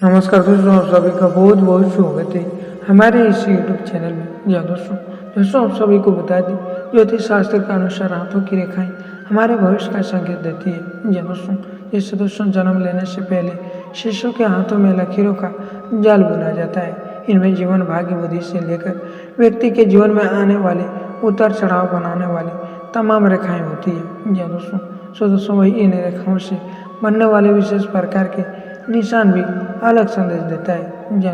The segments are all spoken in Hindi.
नमस्कार दोस्तों, आप सभी का बहुत बहुत स्वागत है हमारे इस यूट्यूब चैनल में। या दोस्तों आप सभी को बता दें, ज्योतिष शास्त्र के अनुसार हाथों की रेखाएं हमारे भविष्य का संकेत देती है। या दोस्तों जन्म लेने से पहले शिशु के हाथों में लकीरों का जाल बुना जाता है। इनमें जीवन भाग्य बुद्धि से लेकर व्यक्ति के जीवन में आने वाले उतार चढ़ाव बनाने वाली तमाम रेखाएं होती है। या दोस्तों वही इन रेखाओं से बनने वाले विशेष प्रकार के निशान भी अलग संदेश देता है। या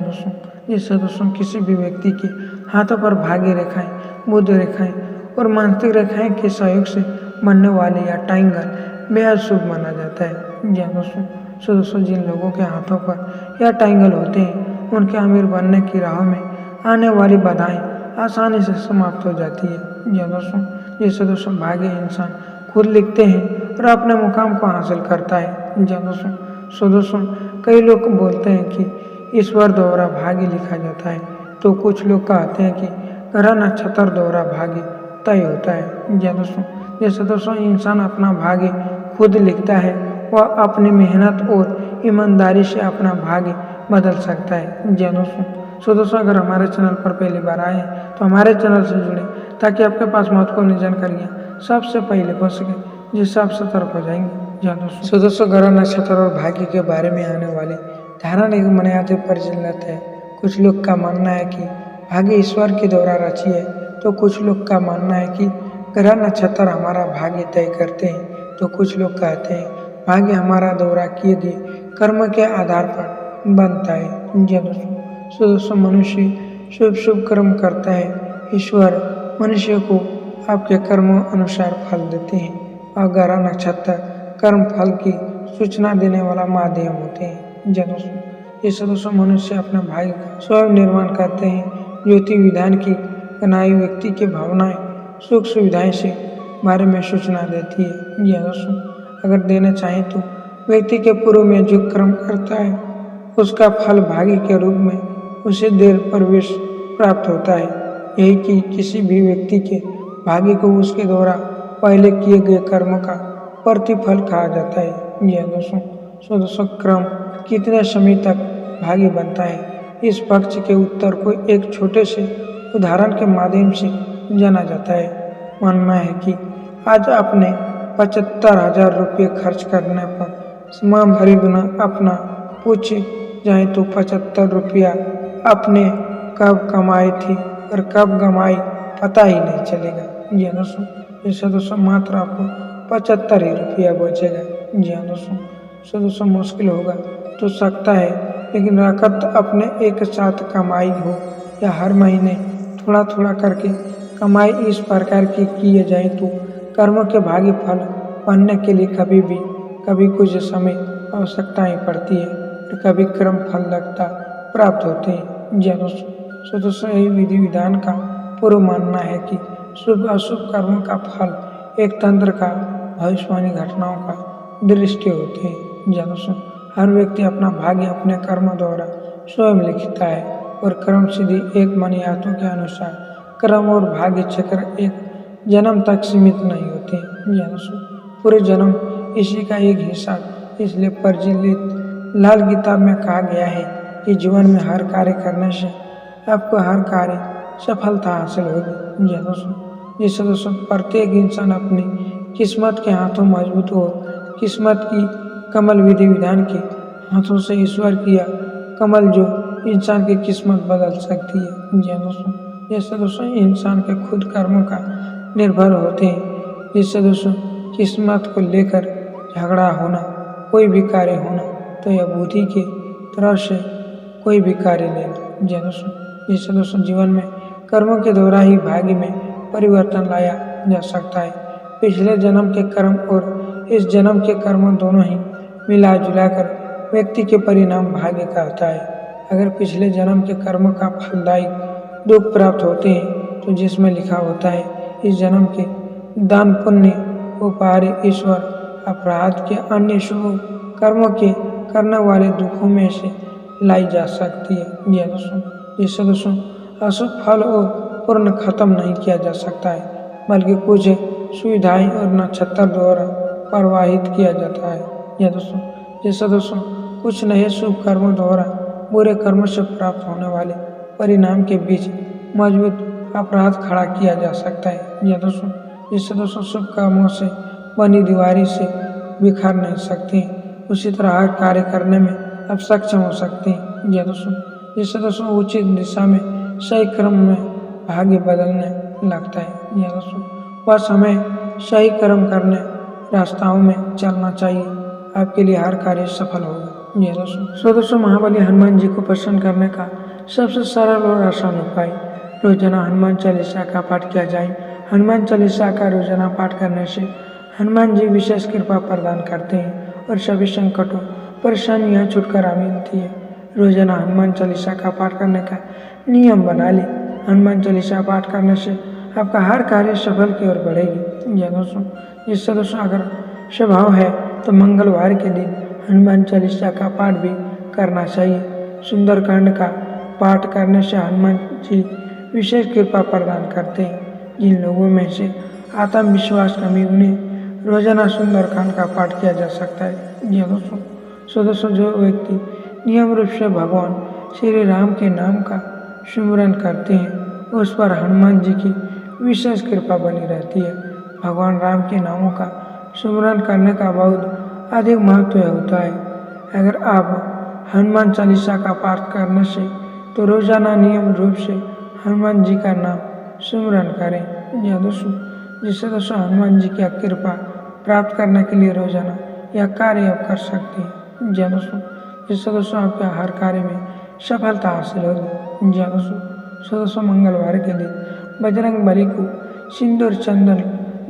दोस्तों किसी भी व्यक्ति के हाथों पर भाग्य रेखाएं, बुध रेखाएं और मानसिक रेखाएं के सहयोग से बनने वाले या ट्रायंगल बेहद शुभ माना जाता है। या दोस्तों जिन लोगों के हाथों पर या ट्रायंगल होते हैं, उनके अमीर बनने की राह में आने वाली बाधाएं आसानी से समाप्त हो जाती है। या दोस्तों भाग्य इंसान खुद लिखते हैं और अपने मुकाम को हासिल करता है। या दोस्तों कई लोग बोलते हैं कि ईश्वर द्वारा भाग्य लिखा जाता है, तो कुछ लोग कहते हैं कि ग्रह नक्षत्र द्वारा भाग्य तय होता है। या दोस्तों इंसान अपना भाग्य खुद लिखता है, वह अपनी मेहनत और ईमानदारी से अपना भाग्य बदल सकता है। या दोस्तों अगर हमारे चैनल पर पहली बार आए हैं तो हमारे चैनल से जुड़े, ताकि आपके पास महत्वपूर्ण जानकारियाँ सबसे पहले पहुँच सके, जिससे आप सतर्क हो जाएंगे। या दोस्तों ग्रह नक्षत्र और भाग्य के बारे में आने वाली धारणा एक मर्यादित प्रचलित है। कुछ लोग का मानना है कि भाग्य ईश्वर के द्वारा रची है, तो कुछ लोग का मानना है कि ग्रह नक्षत्र हमारा भाग्य तय करते हैं, तो कुछ लोग कहते हैं भाग्य हमारा द्वारा किए गए कर्म के आधार पर बनता है। या दोस्तों मनुष्य शुभ कर्म करता है, ईश्वर मनुष्य को आपके कर्मों अनुसार फल देते हैं, और ग्रह नक्षत्र कर्म फल की सूचना देने वाला माध्यम होते हैं। या दोस्तों मनुष्य अपने भाग्य का स्वयं निर्माण करते हैं। ज्योति विधान की बनाई व्यक्ति की भावनाएं सुख सुविधाएं से बारे में सूचना देती है। या दोस्तों अगर देना चाहें तो व्यक्ति के पूर्व में जो कर्म करता है, उसका फल भाग्य के रूप में उसे देर प्रवेश प्राप्त होता है। यही कि किसी भी व्यक्ति के भाग्य को उसके द्वारा पहले किए गए कर्म का प्रतिफल कहा जाता है। या दोस्तों क्रम कितने समय तक भाग्य बनता है, इस पक्ष के उत्तर को एक छोटे से उदाहरण के माध्यम से जाना जाता है। मानना है कि आज आपने 75,000 रुपये खर्च करने पर समान भरी गुना अपना पूछ जाए तो 75 रुपया आपने कब कमाई थी और कब गमाई पता ही नहीं चलेगा। या दोस्तों मात्र आपको 75 ही रुपया बचेगा। जी हाँ दोस्तों मुश्किल होगा तो सकता है, लेकिन रकत अपने एक साथ कमाई हो या हर महीने थोड़ा थोड़ा करके कमाई इस प्रकार की किए जाए तो कर्म के भाग्य फल बनने के लिए कभी कुछ समय आवश्यकताएं पड़ती है और कभी कर्म फल लगता प्राप्त होते हैं। जी हाँ दोस्तों यही विधि विधान का पूर्व मानना है कि शुभ अशुभ कर्मों का फल एक तंत्र का भविष्यवाणी घटनाओं का दृष्टि होते हैं। या दोस्तों हर व्यक्ति अपना भाग्य अपने कर्म द्वारा स्वयं लिखता है, और कर्म सिद्धि एक मनीयातों के अनुसार कर्म और भाग्य चक्र एक जन्म तक सीमित नहीं होते। या दोस्तों पूरे जन्म इसी का एक हिस्सा, इसलिए प्रचलित लाल किताब में कहा गया है कि जीवन में हर कार्य करने से आपको हर कार्य सफलता हासिल होगी। या दोस्तों प्रत्येक इंसान अपनी किस्मत के हाथों मजबूत हो, किस्मत की कमल विधि विधान के हाथों से ईश्वर किया कमल जो इंसान की किस्मत बदल सकती है। या दोस्तों इंसान के खुद कर्मों का निर्भर होते हैं। जिससे दोस्तों किस्मत को लेकर झगड़ा होना, कोई भी कार्य होना, तो यह बुद्धि के तरफ से कोई भी कार्य लेना। या दोस्तों जीवन में कर्मों के द्वारा ही भाग्य में परिवर्तन लाया जा सकता है। पिछले जन्म के कर्म और इस जन्म के कर्म दोनों ही मिला जुलाकर व्यक्ति के परिणाम भाग्य कहता है। अगर पिछले जन्म के कर्म का फलदायी दुख प्राप्त होते हैं, तो जिसमें लिखा होता है इस जन्म के दान पुण्य उपहार ईश्वर अपराध के अन्य शुभ कर्मों के करने वाले दुखों में से लाई जा सकती है। या दोस्तों अशुभ फल और पूर्ण खत्म नहीं किया जा सकता है, बल्कि कुछ सुविधाएं और नक्षत्र द्वारा प्रवाहित किया जाता है। या दोस्तों कुछ नए शुभ कर्मों द्वारा बुरे कर्मों से प्राप्त होने वाले परिणाम के बीच मजबूत अपराध खड़ा किया जा सकता है। यह दोस्तों जिससे दोस्तों शुभ कर्मों से बनी दीवारी से बिखर नहीं सकती, उसी तरह हर कार्य करने में अब सक्षम हो सकती हैं। यह दोस्तों जिससे दोस्तों उचित दिशा में सही क्रम में भाग्य बदलने लगता है। यह दोस्तों बस हमें सही कर्म करने रास्ताओं में चलना चाहिए, आपके लिए हर कार्य सफल होगा। यह दोस्तों महाबली हनुमान जी को प्रसन्न करने का सबसे सरल और आसान उपाय रोजाना हनुमान चालीसा का पाठ किया जाए। हनुमान चालीसा का रोजाना पाठ करने से हनुमान जी विशेष कृपा प्रदान करते हैं और सभी संकटों परेशानियां छुटकारा मिलती है। रोजाना हनुमान चालीसा का पाठ करने का नियम बना ले। हनुमान चालीसा पाठ करने से आपका हर कार्य सफल की ओर बढ़ेगी। यह दोस्तों जिससे दोस्तों अगर स्वभाव है तो मंगलवार के दिन हनुमान चालीसा का पाठ भी करना चाहिए। सुंदरकांड का पाठ करने से हनुमान जी विशेष कृपा प्रदान करते हैं। जिन लोगों में से आत्मविश्वास कमी उन्हें रोजाना सुंदरकांड का पाठ किया जा सकता है। यह दोस्तों जो व्यक्ति नियम रूप से भगवान श्री राम के नाम का सुमिरन करते हैं उस पर हनुमान जी की विशेष कृपा बनी रहती है। भगवान राम के नामों का सुमिरन करने का बहुत अधिक महत्व होता है। अगर आप हनुमान चालीसा का पाठ करने से तो रोजाना नियम रूप से हनुमान जी का नाम सुमिरन करें। यह दोस्तों जिससे दोस्तों हनुमान जी की कृपा प्राप्त करने के लिए रोजाना यह कार्य आप कर सकते हैं। यह दोस्तों जिससे दोस्तों आपके हर कार्य में सफलता हासिल होगी। यह दोस्तों मंगलवार के दिन बजरंग बली को सिंदूर चंदन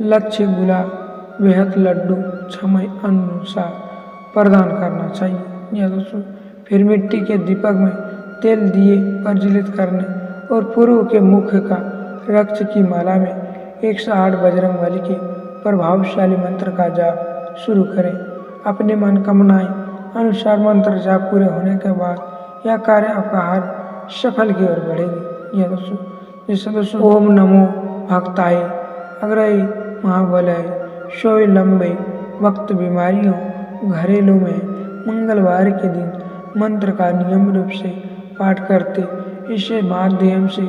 लक्ष्य गुलाब बेहद लड्डू छमय अनुसार प्रदान करना चाहिए। यह दोस्तों फिर मिट्टी के दीपक में तेल दिए प्रज्वलित करने और पूर्व के मुख का रक्त की माला में 108 बजरंग बली के प्रभावशाली मंत्र का जाप शुरू करें। अपनी मनकामनाएं अनुसार मंत्र जाप पूरे होने के बाद यह कार्य आपका हर सफल की ओर बढ़ेगी। यह दोस्तों जिससे दोस्तों ओम नमो भक्ताय अग्रय महाबलय सोई लंबे वक्त बीमारियों घरेलू में मंगलवार के दिन मंत्र का नियम रूप से पाठ करते इसके माध्यम से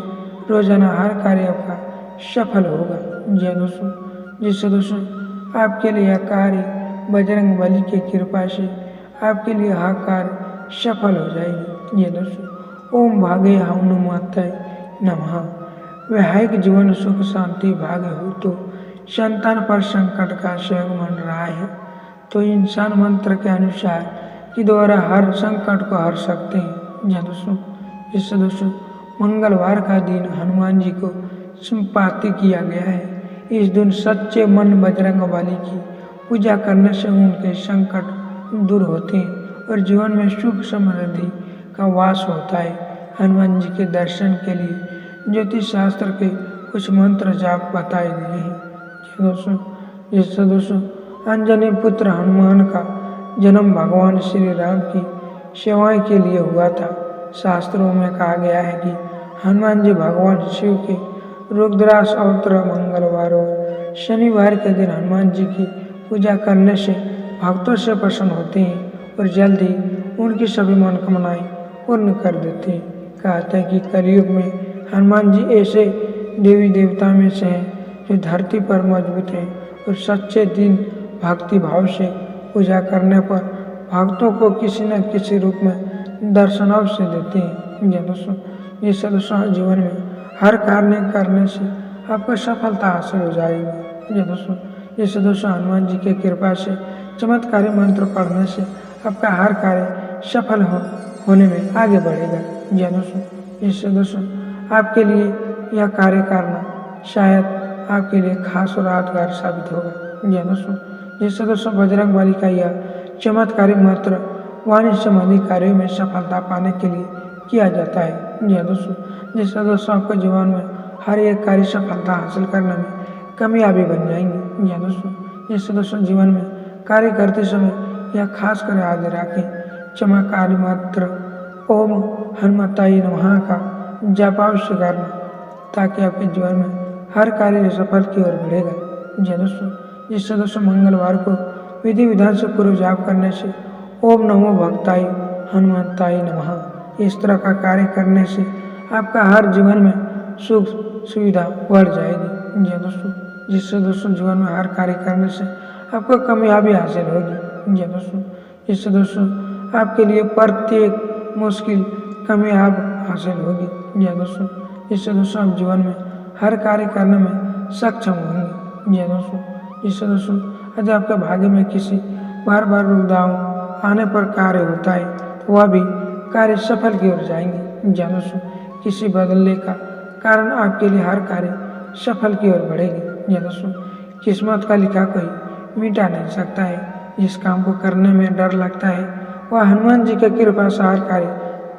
रोजाना हर कार्य आपका सफल होगा। यह दोस्तों जिससे दोस्तों आपके लिए यह कार्य बजरंग बली की कृपा से आपके लिए हर कार्य सफल हो जाएगी। यह दोस्तों ओम भागे हनुमते नमः। वैवाहिक जीवन सुख शांति भाग्य हो तो संतान पर संकट का संगमन रहा है तो इंसान मंत्र के अनुसार के द्वारा हर संकट को हर सकते हैं। यह दोस्तों इससे दोस्तों मंगलवार का दिन हनुमान जी को संपाति किया गया है। इस दिन सच्चे मन बजरंग बली की पूजा करने से उनके संकट दूर होते हैं और जीवन में सुख समृद्धि का वास होता है। हनुमान जी के दर्शन के लिए ज्योतिष शास्त्र के कुछ मंत्र जाप बताए गए हैं। जिससे दोस्तों अंजनी पुत्र हनुमान का जन्म भगवान श्री राम की सेवाएं के लिए हुआ था। शास्त्रों में कहा गया है कि हनुमान जी भगवान शिव के रुद्राक्ष अवतार मंगलवार और शनिवार के दिन हनुमान जी की पूजा करने से भक्तों से प्रसन्न होते हैं और जल्द ही उनकी सभी मनोकामनाएं पूर्ण कर देते हैं। कहते हैं कि कलयुग में हनुमान जी ऐसे देवी देवता में से हैं जो धरती पर मौजूद हैं और सच्चे दिन भक्ति भाव से पूजा करने पर भक्तों को किसी न किसी रूप में दर्शन अवश्य देते हैं। यह दोस्तों जिससे दोस्तों जीवन में हर कार्य करने से आपको सफलता हासिल हो जाएगी। यह दोस्तों जिससे दोस्तों हनुमान जी की कृपा से चमत्कारी मंत्र पढ़ने से आपका हर कार्य सफल होने में आगे बढ़ेगा। यह दोस्तों जिससे दोस्तों आपके लिए यह कार्य करना शायद आपके लिए खास और यादगार साबित होगा। यह दोस्तों जिससे दोस्तों बजरंग बली का यह चमत्कारी मंत्र वाणिज्य संबंधी कार्यों में सफलता पाने के लिए किया जाता है। यह दोस्तों जिससे दोस्तों आपको जीवन में हर एक कार्य सफलता हासिल करने में कामयाबी बन जाएंगी। यह दोस्तों जिससे दोस्तों जीवन में कार्य करते समय यह खास कर याद रखें चमत्कारी मंत्र ओम हनुमताय नमः का जाप अवश्य करना ताकि आपके जीवन में हर कार्य सफल की ओर बढ़ेगा। यह दोस्तों जिससे दोस्तों मंगलवार को विधि विधान से पूर्व जाप करने से ओम नमो भक्ताय हनुमंताय नमः। इस तरह का कार्य करने से आपका हर जीवन में सुख सुविधा बढ़ जाएगी। जी दोस्तों, जिससे दोस्तों जीवन में हर कार्य करने से आपको कामयाबी हासिल होगी। जी दोस्तों, जिससे दोस्तों आपके लिए प्रत्येक मुश्किल कामयाब हासिल होगी। जी दोस्तों, जिससे दोस्तों आप जीवन में हर कार्य करने में सक्षम होंगे। जी दोस्तों, जिससे दोस्तों यदि आपके भाग्य में किसी बार बार रुकावट आने पर कार्य होता है तो वह भी कार्य सफल की ओर जाएंगे। जी दोस्तों, किसी बदलने का कारण आपके लिए हर कार्य सफल की ओर बढ़ेगी। जी दोस्तों, किस्मत का लिखा कोई मिटा नहीं सकता है। जिस काम को करने में डर लगता है वह हनुमान जी की कृपा से हर कार्य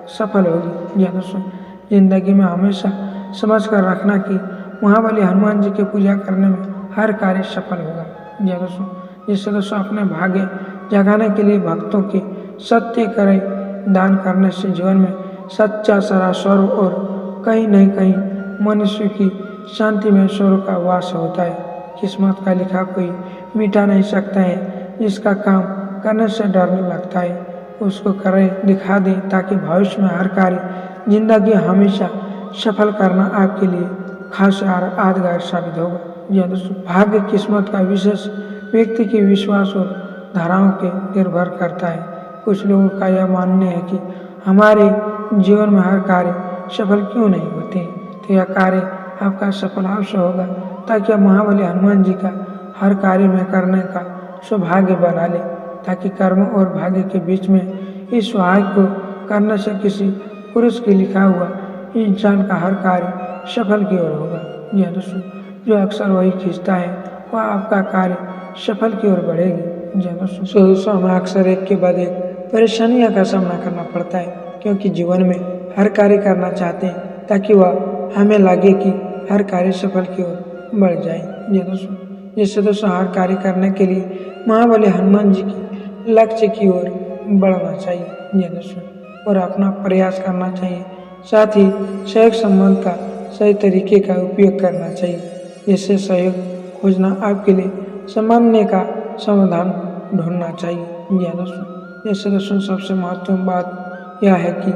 सफल होगी। जी दोस्तों, जिंदगी में हमेशा समझ कर रखना कि महाबली हनुमान जी की पूजा करने में हर कार्य सफल होगा। जी दोस्तों, जिससे दोस्तों अपने भाग्य जगाने के लिए भक्तों के सत्य करे दान करने से जीवन में सच्चा सारा स्वर्ग और कहीं नहीं कहीं मनुष्य की शांति में स्वर्ग का वास होता है। किस्मत का लिखा कोई मिटा नहीं सकता है। जिसका काम करने से डरने लगता है उसको करे दिखा दे, ताकि भविष्य में हर कार्य जिंदगी हमेशा सफल करना आपके लिए खास यादगार साबित होगा। यह दोस्तों भाग्य किस्मत का विशेष व्यक्ति के विश्वास और धाराओं के निर्भर करता है। कुछ लोगों का यह मानना है कि हमारे जीवन में हर कार्य सफल क्यों नहीं होते, तो यह कार्य आपका सफल अवश्य होगा, ताकि आप महाबली हनुमान जी का हर कार्य में करने का सौभाग्य बना ले, ताकि कर्म और भाग्य के बीच में इस सहाय को करने से किसी पुरुष के लिखा हुआ इंसान का हर कार्य सफल की ओर होगा। यह दोस्तों जो अक्सर वही खींचता है वह आपका कार्य सफल की ओर बढ़ेगी। जी दोस्तों हमें अक्सर एक के बाद एक परेशानियों का सामना करना पड़ता है, क्योंकि जीवन में हर कार्य करना चाहते हैं ताकि वह हमें लगे कि हर कार्य सफल की ओर बढ़ जाए। जी दोस्तों, जिससे दोस्तों हर कार्य करने के लिए महाबली हनुमान जी की लक्ष्य की ओर बढ़ना चाहिए। जी दोस्तों, और अपना प्रयास करना चाहिए, साथ ही सहयोग संबंध का सही तरीके का उपयोग करना चाहिए। जिससे सहयोग खोजना आपके लिए सामान्य का समाधान ढूंढना चाहिए। जी दोस्तों, जैसे दोस्तों सबसे महत्वपूर्ण बात यह है कि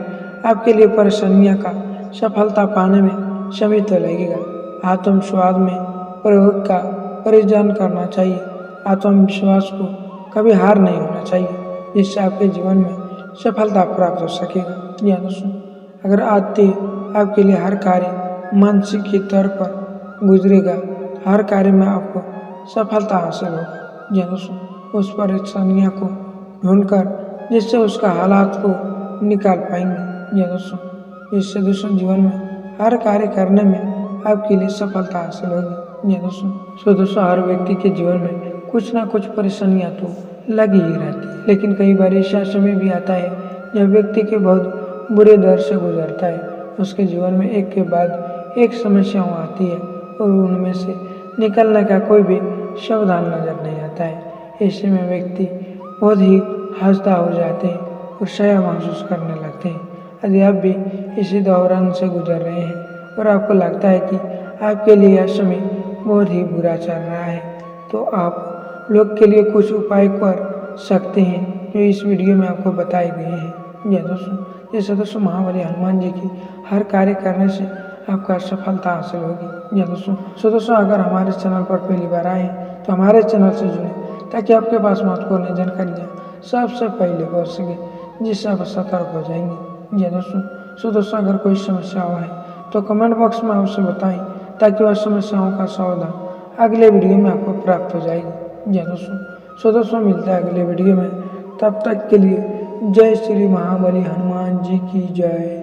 आपके लिए परेशानियों का सफलता पाने में समय तो लगेगा। आत्मविश्वास में प्रयोग का परिजन करना चाहिए। आत्मविश्वास को कभी हार नहीं होना चाहिए, जिससे आपके जीवन में सफलता प्राप्त हो सकेगा। जी दोस्तों, अगर आते आपके लिए हर कार्य मानसिक के तौर पर गुजरेगा, हर कार्य में आपको सफलता हासिल होगा। जी दोस्तों, उस परेशानियों को ढूंढकर जिससे उसका हालात को निकाल पाएंगे। जी दोस्तों, इससे दोस्तों जीवन में हर कार्य करने में आपके लिए सफलता हासिल होगी। जी दोस्तों हर व्यक्ति के जीवन में कुछ ना कुछ परेशानियां तो लगी ही रहती है, लेकिन कई बार ऐसा समय भी आता है जब व्यक्ति के बहुत बुरे दौर से गुजरता है। उसके जीवन में एक के बाद एक समस्याएं आती है और उनमें से निकलने का कोई भी सावधान नजर नहीं आता है। ऐसे में व्यक्ति बहुत ही हंसता हो जाते हैं और शया महसूस करने लगते हैं। यदि आप भी इसी दौरान से गुजर रहे हैं और आपको लगता है कि आपके लिए यह समय बहुत ही बुरा चल रहा है, तो आप लोग के लिए कुछ उपाय कर सकते हैं जो इस वीडियो में आपको बताए गए हैं। यह दोस्तों जैसे दोस्तों महाबली हनुमान जी की हर कार्य करने से आपका सफलता हासिल होगी। यह दोस्तों अगर हमारे चैनल पर पहली बार आए हैं तो हमारे चैनल से जुड़े, ताकि आपके पास महत्वपूर्ण जानकारियाँ सबसे पहले पहुँच सके, जिससे आप सतर्क हो जाएंगे। यह दोस्तों अगर कोई समस्या हो है तो कमेंट बॉक्स में अवश्य बताएं, ताकि वह समस्याओं का समाधान अगले वीडियो में आपको प्राप्त हो जाएगी। यह दोस्तों मिलता है अगले वीडियो में। तब तक के लिए जय श्री महाबली हनुमान जी की जय।